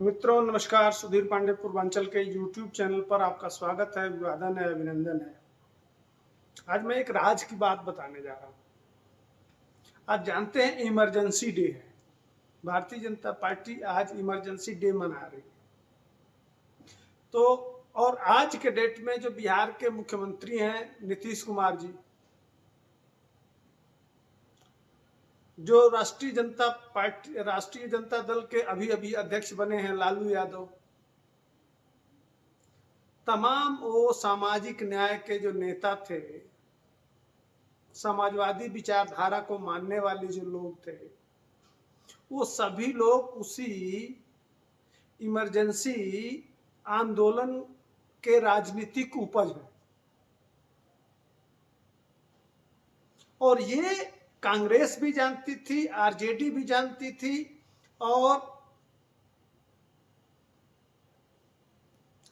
मित्रों नमस्कार। सुधीर पांडे पूर्वांचल के YouTube चैनल पर आपका स्वागत है, अभिवादन है, अभिनंदन है। आज मैं एक राज की बात बताने जा रहा हूँ। आज जानते हैं इमरजेंसी डे है। भारतीय जनता पार्टी आज इमरजेंसी डे मना रही है। तो और आज के डेट में जो बिहार के मुख्यमंत्री हैं नीतीश कुमार जी, जो राष्ट्रीय जनता दल के अभी अध्यक्ष बने हैं लालू यादव, तमाम वो सामाजिक न्याय के जो नेता थे, समाजवादी विचारधारा को मानने वाले जो लोग थे, वो सभी लोग उसी इमरजेंसी आंदोलन के राजनीतिक उपज हैं। और ये कांग्रेस भी जानती थी, आरजेडी भी जानती थी और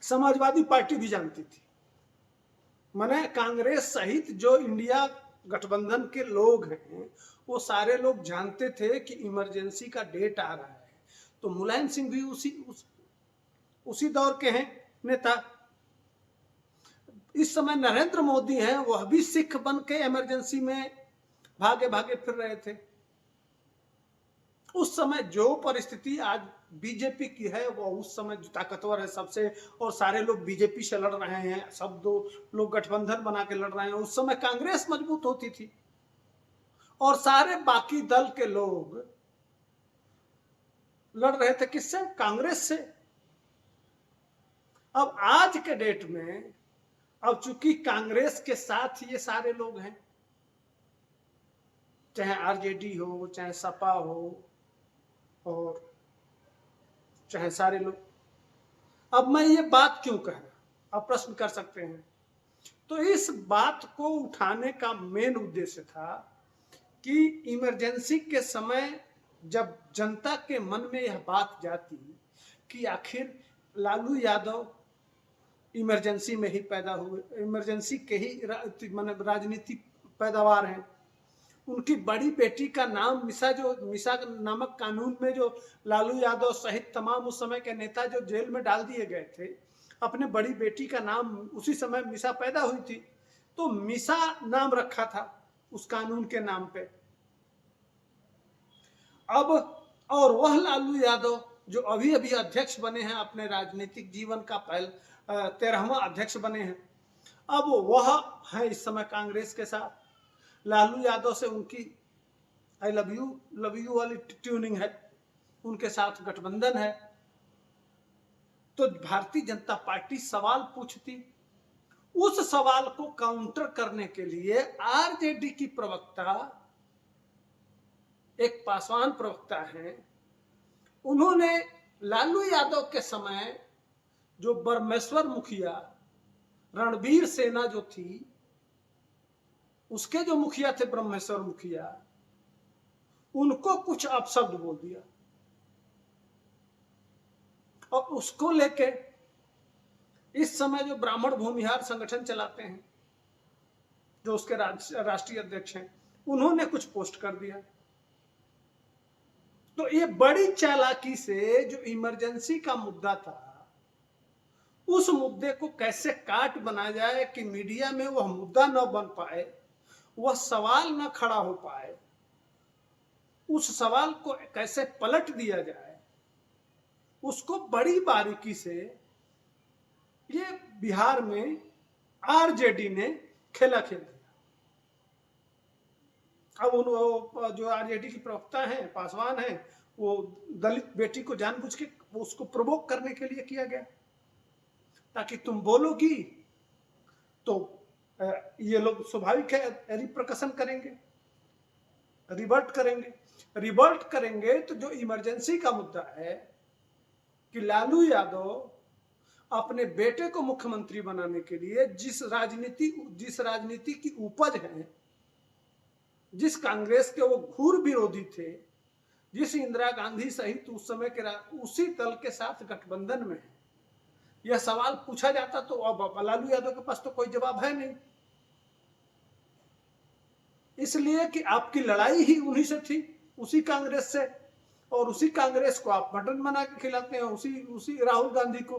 समाजवादी पार्टी भी जानती थी। माने कांग्रेस सहित जो इंडिया गठबंधन के लोग हैं, वो सारे लोग जानते थे कि इमरजेंसी का डेट आ रहा है। तो मुलायम सिंह भी उसी दौर के हैं नेता। इस समय नरेंद्र मोदी हैं, वह भी सिख बन के इमरजेंसी में भागे भागे फिर रहे थे। उस समय जो परिस्थिति आज बीजेपी की है, वो उस समय जो ताकतवर है सबसे, और सारे लोग बीजेपी से लड़ रहे हैं, सब दो लोग गठबंधन बना के लड़ रहे हैं। उस समय कांग्रेस मजबूत होती थी और सारे बाकी दल के लोग लड़ रहे थे किससे? कांग्रेस से। अब आज के डेट में अब चूंकि कांग्रेस के साथ ये सारे लोग हैं, चाहे आरजेडी हो, चाहे सपा हो, और चाहे सारे लोग। अब मैं ये बात क्यों कह रहा, आप प्रश्न कर सकते हैं। तो इस बात को उठाने का मेन उद्देश्य था कि इमरजेंसी के समय जब जनता के मन में यह बात जाती कि आखिर लालू यादव इमरजेंसी में ही पैदा हुए, इमरजेंसी के ही राजनीतिक पैदावार हैं। उनकी बड़ी बेटी का नाम मिसा नामक कानून में जो लालू यादव सहित तमाम उस समय के नेता जो जेल में डाल दिए गए थे, अपने बड़ी बेटी का नाम उसी समय मिसा पैदा हुई थी, तो मिसा नाम रखा था उस कानून के नाम पे। अब और वह लालू यादव जो अभी अध्यक्ष बने हैं, अपने राजनीतिक जीवन का 13वां अध्यक्ष बने हैं, अब वह है इस समय कांग्रेस के साथ। लालू यादव से उनकी आई लव यू वाली ट्यूनिंग है, उनके साथ गठबंधन है। तो भारतीय जनता पार्टी सवाल पूछती, उस सवाल को काउंटर करने के लिए आरजेडी की प्रवक्ता, एक पासवान प्रवक्ता हैं, उन्होंने लालू यादव के समय जो ब्रह्मेश्वर मुखिया, रणबीर सेना जो थी, उसके जो मुखिया थे ब्रह्मेश्वर मुखिया, उनको कुछ अपशब्द बोल दिया और उसको लेके इस समय जो ब्राह्मण भूमिहार संगठन चलाते हैं, जो उसके राष्ट्रीय अध्यक्ष हैं, उन्होंने कुछ पोस्ट कर दिया। तो ये बड़ी चालाकी से जो इमरजेंसी का मुद्दा था, उस मुद्दे को कैसे काट बनाया जाए कि मीडिया में वह मुद्दा न बन पाए, वह सवाल न खड़ा हो पाए, उस सवाल को कैसे पलट दिया जाए, उसको बड़ी बारीकी से ये बिहार में आरजेडी ने खेला खेल दिया। अब उन जो आरजेडी की प्रवक्ता हैं, पासवान हैं, वो दलित बेटी को जानबूझ के उसको प्रोवोक करने के लिए किया गया, ताकि तुम बोलोगी तो ये लोग स्वाभाविक है रिप्रकशन करेंगे, रिवर्ट करेंगे। तो जो इमरजेंसी का मुद्दा है कि लालू यादव अपने बेटे को मुख्यमंत्री बनाने के लिए जिस राजनीति की उपज है, जिस कांग्रेस के वो घोर विरोधी थे, जिस इंदिरा गांधी सहित उस समय के उसी दल के साथ गठबंधन में है, यह सवाल पूछा जाता तो अब लालू यादव के पास तो कोई जवाब है नहीं। इसलिए कि आपकी लड़ाई ही उन्हीं से थी, उसी कांग्रेस से, और उसी कांग्रेस को आप मटन बना के खिलाते हैं, उसी उसी राहुल गांधी को।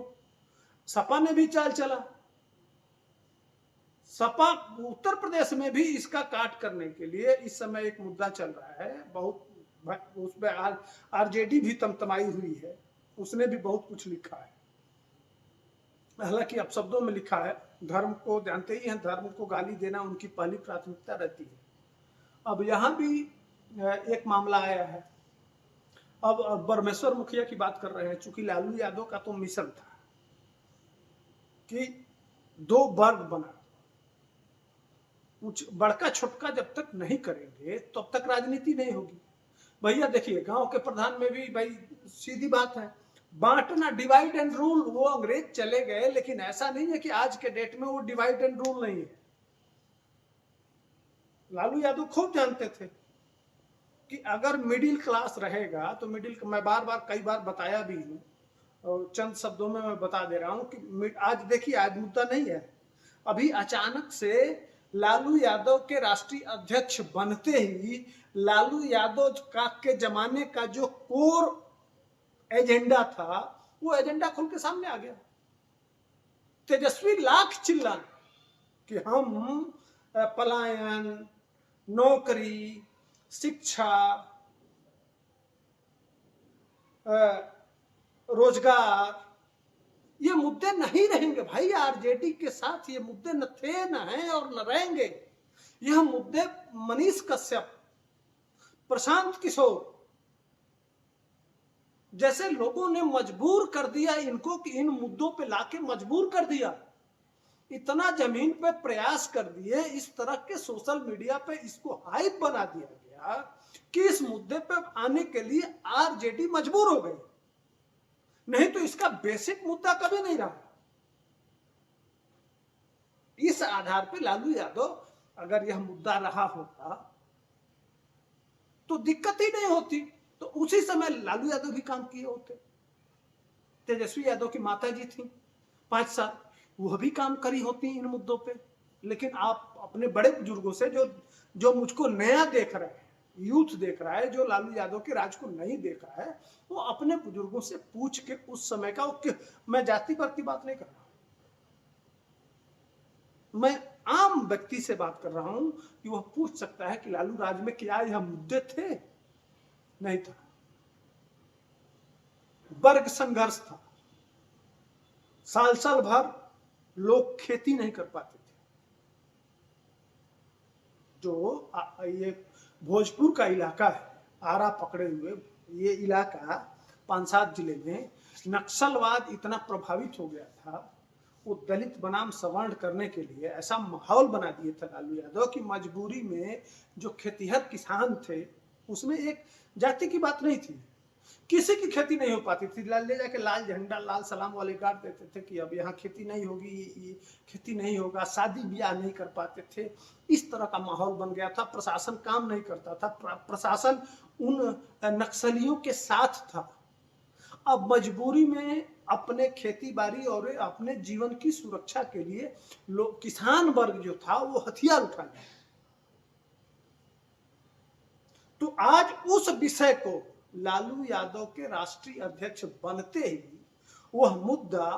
सपा ने भी चाल चला, सपा उत्तर प्रदेश में भी इसका काट करने के लिए इस समय एक मुद्दा चल रहा है, बहुत उसमें आरजेडी भी तमतमाई हुई है, उसने भी बहुत कुछ लिखा है, हालांकि अब शब्दों में लिखा है। धर्म को जानते ही हैं, धर्म को गाली देना उनकी पहली प्राथमिकता रहती है। अब यहां भी एक मामला आया है। अब ब्रह्मेश्वर मुखिया की बात कर रहे हैं, चूंकि लालू यादव का तो मिशन था कि 2 वर्ग बना, कुछ बड़का छोटका जब तक नहीं करेंगे तब तक राजनीति नहीं होगी। भैया देखिए, गांव के प्रधान में भी भाई सीधी बात है, बांटना, डिवाइड एंड रूल, वो अंग्रेज चले गए, लेकिन ऐसा नहीं है कि आज के डेट में वो डिवाइड एंड रूल नहीं है। लालू यादव खूब जानते थे कि अगर मिडिल क्लास रहेगा तो मैं बार कई बार बताया भी हूं, और चंद शब्दों में मैं बता दे रहा हूं कि आज देखिए, आज मुद्दा नहीं है। अभी अचानक से लालू यादव के राष्ट्रीय अध्यक्ष बनते ही लालू यादव के जमाने का जो कोर एजेंडा था, वो एजेंडा खुल के सामने आ गया। तेजस्वी लाख चिल्ला कि हम पलायन, नौकरी, शिक्षा, रोजगार, ये मुद्दे नहीं रहेंगे भाई। आरजेडी के साथ ये मुद्दे न थे, न हैं और न रहेंगे। यह मुद्दे मनीष कश्यप, प्रशांत किशोर जैसे लोगों ने मजबूर कर दिया इनको, कि इन मुद्दों पे लाके मजबूर कर दिया, इतना जमीन पे प्रयास कर दिए, इस तरह के सोशल मीडिया पे इसको हाइप बना दिया गया कि इस मुद्दे पे आने के लिए आरजेडी मजबूर हो गई, नहीं तो इसका बेसिक मुद्दा कभी नहीं रहा। इस आधार पे लालू यादव, अगर यह मुद्दा रहा होता तो दिक्कत ही नहीं होती, तो उसी समय लालू यादव भी काम किए होते। तेजस्वी यादव की माता जी थी 5 साल, वह भी काम करी होती इन मुद्दों पे। लेकिन आप अपने बड़े बुजुर्गों से, जो मुझको नया देख रहे हैं, यूथ देख रहा है, जो लालू यादव के राज को नहीं देख रहा है, वो अपने बुजुर्गों से पूछ के उस समय का, मैं जाति पर की बात नहीं कर रहा, मैं आम व्यक्ति से बात कर रहा हूं कि वह पूछ सकता है कि लालू राज में क्या यह मुद्दे थे? नहीं था। वर्ग संघर्ष था, साल भर लोग खेती नहीं कर पाते थे। जो ये भोजपुर का इलाका है, आरा पकड़े हुए ये इलाका, 5-7 जिले में नक्सलवाद इतना प्रभावित हो गया था, वो दलित बनाम सवर्ण करने के लिए ऐसा माहौल बना दिए थे लालू यादव की मजबूरी में जो खेतीहर किसान थे, उसमें एक जाति की बात नहीं थी, किसी की खेती नहीं हो पाती थी। ले जाके लाल झंडा, लाल सलाम वाले गाड़ देते थे कि अब यहाँ खेती नहीं होगी, खेती नहीं होगा, शादी ब्याह नहीं कर पाते थे। इस तरह का माहौल बन गया था, प्रशासन काम नहीं करता था, प्रशासन उन नक्सलियों के साथ था। अब मजबूरी में अपने खेती बाड़ी और अपने जीवन की सुरक्षा के लिए लोग, किसान वर्ग जो था, वो हथियार उठा लिया। तो आज उस विषय को लालू यादव के राष्ट्रीय अध्यक्ष बनते ही वह मुद्दा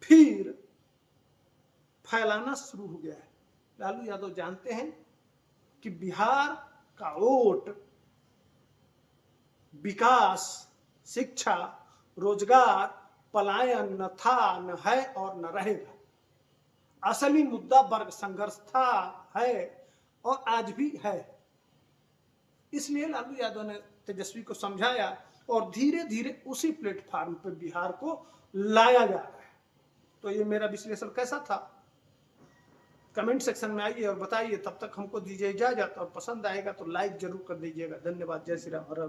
फिर फैलाना शुरू हो गया है। लालू यादव जानते हैं कि बिहार का वोट विकास, शिक्षा, रोजगार, पलायन न था, न है और न रहेगा। असली मुद्दा वर्ग संघर्ष था, है और आज भी है। इसलिए लालू यादव ने तेजस्वी को समझाया और धीरे धीरे उसी प्लेटफॉर्म पर बिहार को लाया जा रहा है। तो ये मेरा विश्लेषण कैसा था, कमेंट सेक्शन में आइए और बताइए। तब तक हमको दीजिए इजाजत, और पसंद आएगा तो लाइक जरूर कर दीजिएगा। धन्यवाद। जय श्री राम। हर हर